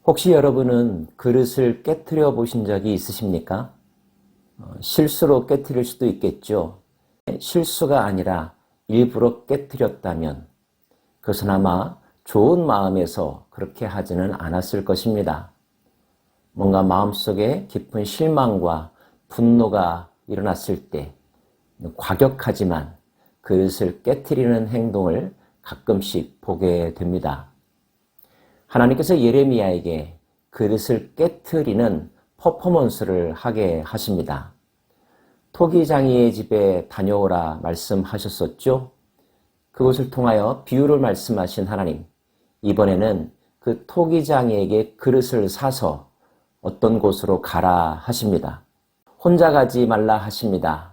혹시 여러분은 그릇을 깨트려 보신 적이 있으십니까? 실수로 깨트릴 수도 있겠죠. 실수가 아니라 일부러 깨트렸다면 그것은 아마 좋은 마음에서 그렇게 하지는 않았을 것입니다. 뭔가 마음속에 깊은 실망과 분노가 일어났을 때 과격하지만 그릇을 깨트리는 행동을 가끔씩 보게 됩니다. 하나님께서 예레미야에게 그릇을 깨트리는 퍼포먼스를 하게 하십니다. 토기장이의 집에 다녀오라 말씀하셨었죠? 그것을 통하여 비유를 말씀하신 하나님, 이번에는 그 토기장이에게 그릇을 사서 어떤 곳으로 가라 하십니다. 혼자 가지 말라 하십니다.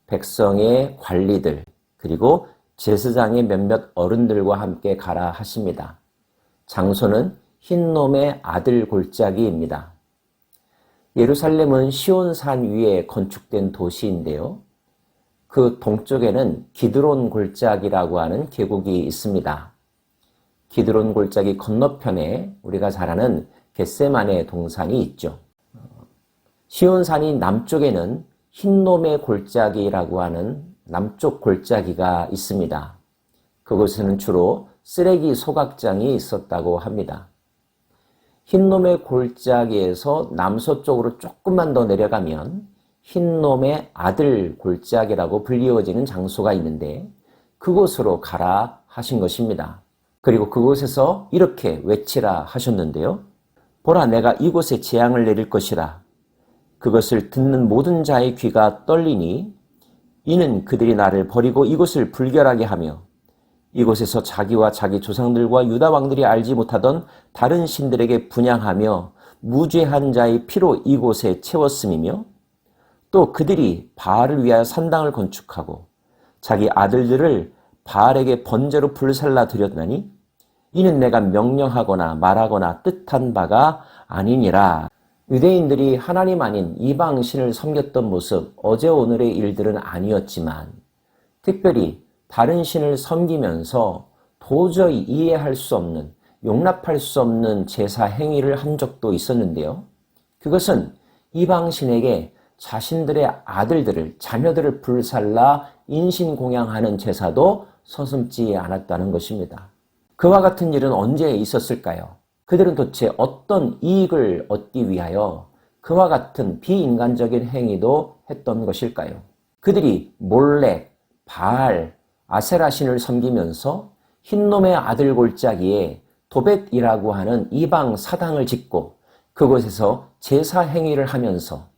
백성의 관리들 그리고 제사장의 몇몇 어른들과 함께 가라 하십니다. 장소는 흰놈의 아들 골짜기입니다. 예루살렘은 시온산 위에 건축된 도시인데요. 그 동쪽에는 기드론 골짜기라고 하는 계곡이 있습니다. 기드론 골짜기 건너편에 우리가 잘 아는 겟세마네 동산이 있죠. 시온산이 남쪽에는 흰놈의 골짜기라고 하는 남쪽 골짜기가 있습니다. 그곳에는 주로 쓰레기 소각장이 있었다고 합니다. 흰놈의 골짜기에서 남서쪽으로 조금만 더 내려가면 흰놈의 아들 골짜기라고 불리워지는 장소가 있는데 그곳으로 가라 하신 것입니다. 그리고 그곳에서 이렇게 외치라 하셨는데요. 보라, 내가 이곳에 재앙을 내릴 것이라. 그것을 듣는 모든 자의 귀가 떨리니 이는 그들이 나를 버리고 이곳을 불결하게 하며 이곳에서 자기와 자기 조상들과 유다 왕들이 알지 못하던 다른 신들에게 분향하며 무죄한 자의 피로 이곳에 채웠음이며 또 그들이 바알을 위하여 산당을 건축하고 자기 아들들을 바알에게 번제로 불살라 드렸나니 이는 내가 명령하거나 말하거나 뜻한 바가 아니니라. 유대인들이 하나님 아닌 이방 신을 섬겼던 모습, 어제 오늘의 일들은 아니었지만 특별히 다른 신을 섬기면서 도저히 이해할 수 없는, 용납할 수 없는 제사 행위를 한 적도 있었는데요. 그것은 이방 신에게 자신들의 아들들을, 자녀들을 불살라 인신공양하는 제사도 서슴지 않았다는 것입니다. 그와 같은 일은 언제 있었을까요? 그들은 도대체 어떤 이익을 얻기 위하여 그와 같은 비인간적인 행위도 했던 것일까요? 그들이 몰렉, 바알, 아세라 신을 섬기면서 흰놈의 아들 골짜기에 도벳이라고 하는 이방 사당을 짓고 그곳에서 제사 행위를 하면서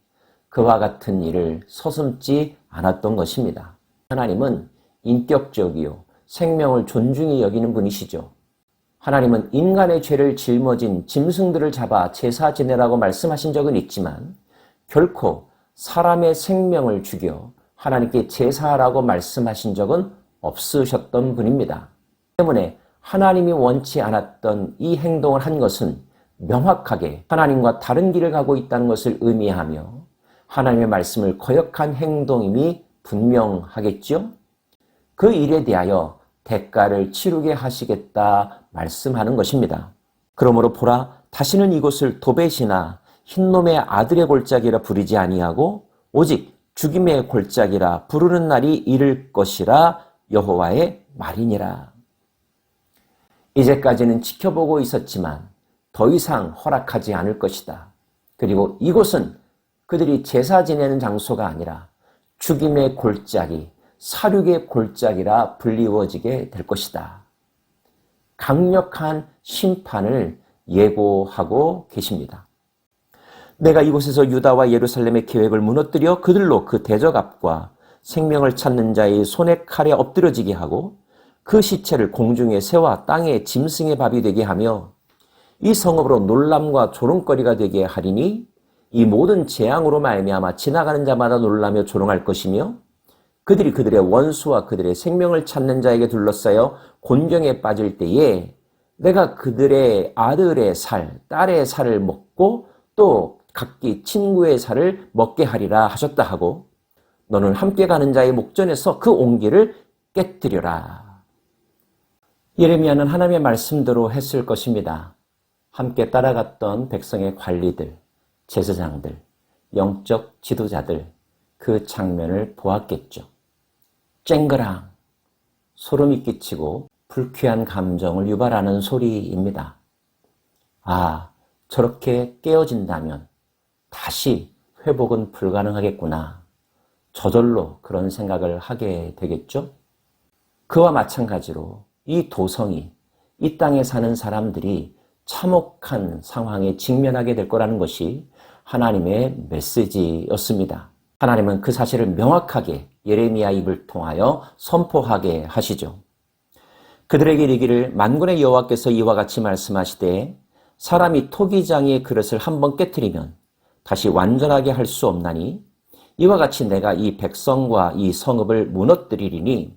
그와 같은 일을 서슴지 않았던 것입니다. 하나님은 인격적이요, 생명을 존중히 여기는 분이시죠. 하나님은 인간의 죄를 짊어진 짐승들을 잡아 제사 지내라고 말씀하신 적은 있지만 결코 사람의 생명을 죽여 하나님께 제사하라고 말씀하신 적은 없으셨던 분입니다. 때문에 하나님이 원치 않았던 이 행동을 한 것은 명확하게 하나님과 다른 길을 가고 있다는 것을 의미하며 하나님의 말씀을 거역한 행동임이 분명하겠죠? 그 일에 대하여 대가를 치르게 하시겠다 말씀하는 것입니다. 그러므로 보라, 다시는 이곳을 도벳이나 흰놈의 아들의 골짜기라 부르지 아니하고 오직 죽임의 골짜기라 부르는 날이 이를 것이라 여호와의 말이니라. 이제까지는 지켜보고 있었지만 더 이상 허락하지 않을 것이다. 그리고 이곳은 그들이 제사 지내는 장소가 아니라 죽임의 골짜기, 사륙의 골짜기라 불리워지게 될 것이다. 강력한 심판을 예고하고 계십니다. 내가 이곳에서 유다와 예루살렘의 계획을 무너뜨려 그들로 그 대적압과 생명을 찾는 자의 손에 칼에 엎드려지게 하고 그 시체를 공중의 새와 땅의 짐승의 밥이 되게 하며 이 성읍으로 놀람과 조롱거리가 되게 하리니 이 모든 재앙으로 말미암아 지나가는 자마다 놀라며 조롱할 것이며 그들이 그들의 원수와 그들의 생명을 찾는 자에게 둘러싸여 곤경에 빠질 때에 내가 그들의 아들의 살, 딸의 살을 먹고 또 각기 친구의 살을 먹게 하리라 하셨다 하고 너는 함께 가는 자의 목전에서 그 옹기를 깨뜨려라. 예레미야는 하나님의 말씀대로 했을 것입니다. 함께 따라갔던 백성의 관리들, 제사장들, 영적 지도자들 그 장면을 보았겠죠. 쨍그랑 소름이 끼치고 불쾌한 감정을 유발하는 소리입니다. 아, 저렇게 깨어진다면 다시 회복은 불가능하겠구나. 저절로 그런 생각을 하게 되겠죠? 그와 마찬가지로 이 도성이, 이 땅에 사는 사람들이 참혹한 상황에 직면하게 될 거라는 것이 하나님의 메시지였습니다. 하나님은 그 사실을 명확하게 예레미야 입을 통하여 선포하게 하시죠. 그들에게 이르기를 만군의 여호와께서 이와 같이 말씀하시되 사람이 토기장이의 그릇을 한번 깨뜨리면 다시 완전하게 할 수 없나니 이와 같이 내가 이 백성과 이 성읍을 무너뜨리리니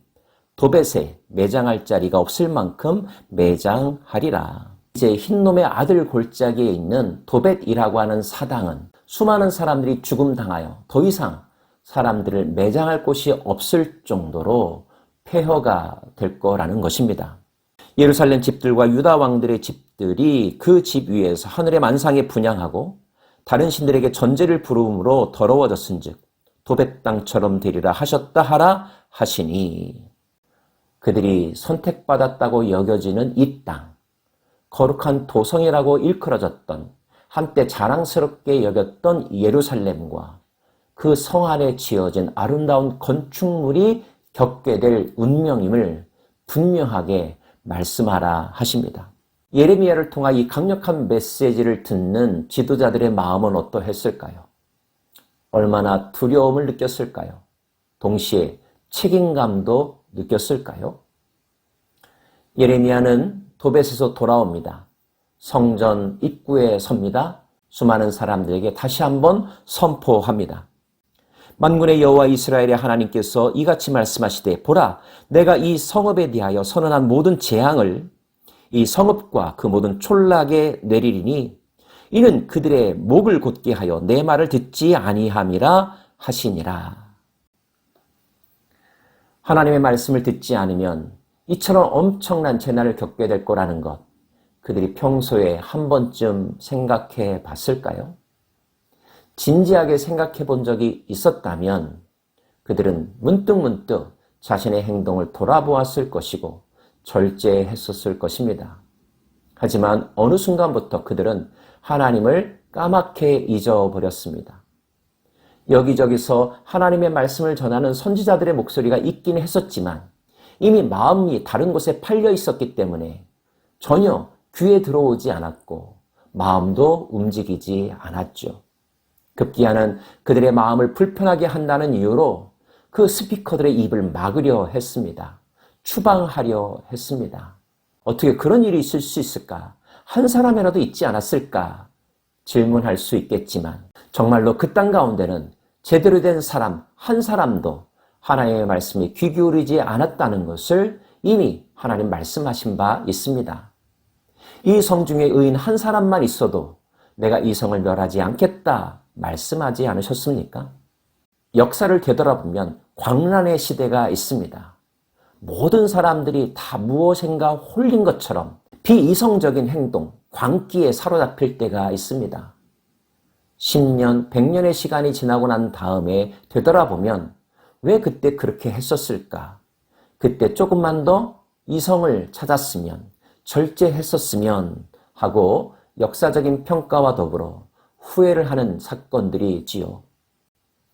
도벳에 매장할 자리가 없을 만큼 매장하리라. 이제 흰놈의 아들 골짜기에 있는 도벳이라고 하는 사당은 수많은 사람들이 죽음당하여 더 이상 사람들을 매장할 곳이 없을 정도로 폐허가 될 거라는 것입니다. 예루살렘 집들과 유다 왕들의 집들이 그 집 위에서 하늘의 만상에 분향하고 다른 신들에게 전제를 부름으로 더러워졌은즉 도벳 땅처럼 되리라 하셨다 하라 하시니 그들이 선택받았다고 여겨지는 이 땅, 거룩한 도성이라고 일컬어졌던 한때 자랑스럽게 여겼던 예루살렘과 그 성 안에 지어진 아름다운 건축물이 겪게 될 운명임을 분명하게 말씀하라 하십니다. 예레미야를 통한 이 강력한 메시지를 듣는 지도자들의 마음은 어떠했을까요? 얼마나 두려움을 느꼈을까요? 동시에 책임감도 느꼈을까요? 예레미야는 도벳에서 돌아옵니다. 성전 입구에 섭니다. 수많은 사람들에게 다시 한번 선포합니다. 만군의 여호와 이스라엘의 하나님께서 이같이 말씀하시되 보라 내가 이 성읍에 대하여 선언한 모든 재앙을 이 성읍과 그 모든 촌락에 내리리니 이는 그들의 목을 곧게 하여 내 말을 듣지 아니함이라 하시니라. 하나님의 말씀을 듣지 않으면 이처럼 엄청난 재난을 겪게 될 거라는 것 그들이 평소에 한 번쯤 생각해 봤을까요? 진지하게 생각해 본 적이 있었다면 그들은 문득문득 자신의 행동을 돌아보았을 것이고 절제했었을 것입니다. 하지만 어느 순간부터 그들은 하나님을 까맣게 잊어버렸습니다. 여기저기서 하나님의 말씀을 전하는 선지자들의 목소리가 있긴 했었지만 이미 마음이 다른 곳에 팔려 있었기 때문에 전혀 귀에 들어오지 않았고 마음도 움직이지 않았죠. 급기야는 그들의 마음을 불편하게 한다는 이유로 그 스피커들의 입을 막으려 했습니다. 추방하려 했습니다. 어떻게 그런 일이 있을 수 있을까? 한 사람이라도 있지 않았을까? 질문할 수 있겠지만 정말로 그 땅 가운데는 제대로 된 사람 한 사람도 하나님의 말씀에 귀 기울이지 않았다는 것을 이미 하나님 말씀하신 바 있습니다. 이 성 중에 의인 한 사람만 있어도 내가 이 성을 멸하지 않겠다 말씀하지 않으셨습니까? 역사를 되돌아보면 광란의 시대가 있습니다. 모든 사람들이 다 무엇인가 홀린 것처럼 비이성적인 행동, 광기에 사로잡힐 때가 있습니다. 10년, 100년의 시간이 지나고 난 다음에 되돌아보면 왜 그때 그렇게 했었을까? 그때 조금만 더 이성을 찾았으면, 절제했었으면 하고 역사적인 평가와 더불어 후회를 하는 사건들이 있지요.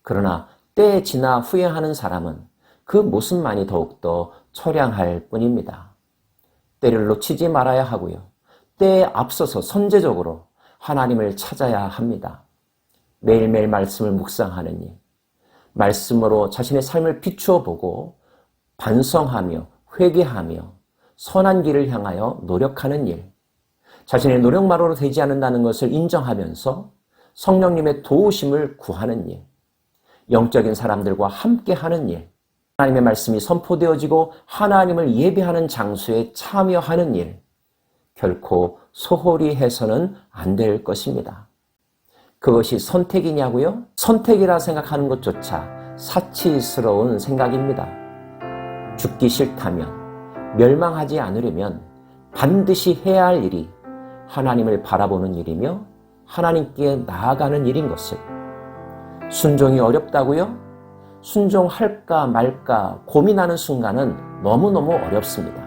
그러나 때에 지나 후회하는 사람은 그 모습만이 더욱더 처량할 뿐입니다. 때를 놓치지 말아야 하고요. 때에 앞서서 선제적으로 하나님을 찾아야 합니다. 매일매일 말씀을 묵상하는 일, 말씀으로 자신의 삶을 비추어 보고 반성하며 회개하며 선한 길을 향하여 노력하는 일, 자신의 노력만으로 되지 않는다는 것을 인정하면서 성령님의 도우심을 구하는 일, 영적인 사람들과 함께하는 일, 하나님의 말씀이 선포되어지고 하나님을 예배하는 장소에 참여하는 일, 결코 소홀히 해서는 안 될 것입니다. 그것이 선택이냐고요? 선택이라 생각하는 것조차 사치스러운 생각입니다. 죽기 싫다면, 멸망하지 않으려면 반드시 해야 할 일이 하나님을 바라보는 일이며 하나님께 나아가는 일인 것을. 순종이 어렵다고요? 순종할까 말까 고민하는 순간은 너무너무 어렵습니다.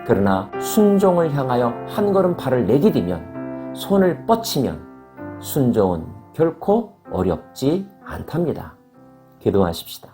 그러나 순종을 향하여 한 걸음 발을 내디디면, 손을 뻗치면 순종은 결코 어렵지 않답니다. 기도하십시다.